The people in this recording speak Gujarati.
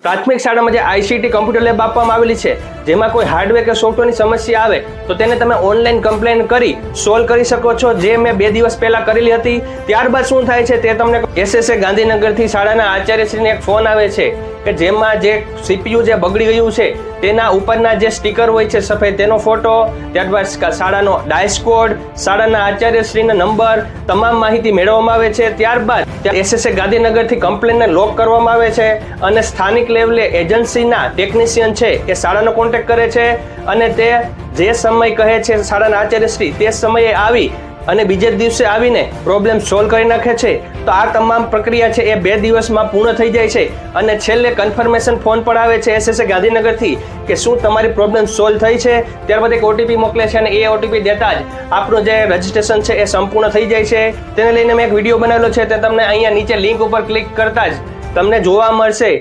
પ્રાથમિક શાળામાં જે આઈસીટી કમ્પ્યુટર લેબ આપવામાં આવેલી છે, જેમાં કોઈ હાર્ડવેર કે સોફ્ટવેરની સમસ્યા આવે તો તેને તમે ઓનલાઈન કમ્પ્લેન કરી સોલ્વ કરી શકો છો, જે મેં 2 દિવસ પહેલા કરેલી હતી. ત્યારબાદ શું થાય છે તે તમને એસએસએ ગાંધીનગરથી શાળાના આચાર્યશ્રીને એક ફોન આવે છે કે જેમાં જે સીપીયુ જે બગડી ગયું છે તેના ઉપરના જે સ્ટીકર હોય છે સફેદ, તેનો ફોટો, ત્યારબાદ શાળાનો ડાયસ કોડ, શાળાના આચાર્યશ્રીના નંબર, તમામ માહિતી મેળવવામાં આવે છે. ત્યારબાદ એસએસએ ગાંધીનગરથી કમ્પ્લેનને લોક કરવામાં આવે છે અને સ્થાનિક લેવલે એજન્સીના ટેકનિશિયન છે એ શાળાનો કોન્ટેક્ટ કરે છે અને તે જે સમય કહે છે શાળાના આચાર્યશ્રી તે સમયે આવી અને બીજે દિવસે આવીને પ્રોબ્લેમ સોલ્વ કરી નાખે છે. તો આ તમામ પ્રક્રિયા છે એ 2 દિવસમાં પૂર્ણ થઈ જાય છે અને છેલ્લે કન્ફર્મેશન ફોન પર આવે છે એસએસએ ગાંધીનગરથી કે શું તમારી પ્રોબ્લેમ સોલ્વ થઈ છે. ત્યારબાદ એક ઓટીપી મોકલે છે અને એ ઓટીપી દેતા જ આપણું જે રજીસ્ટ્રેશન છે એ સંપૂર્ણ થઈ જાય છે. તેને લઈને મેં એક વિડીયો બનાવેલો છે, તે તમને અહીંયા નીચે લિંક ઉપર ક્લિક કરતા જ તમને જોવા મળશે.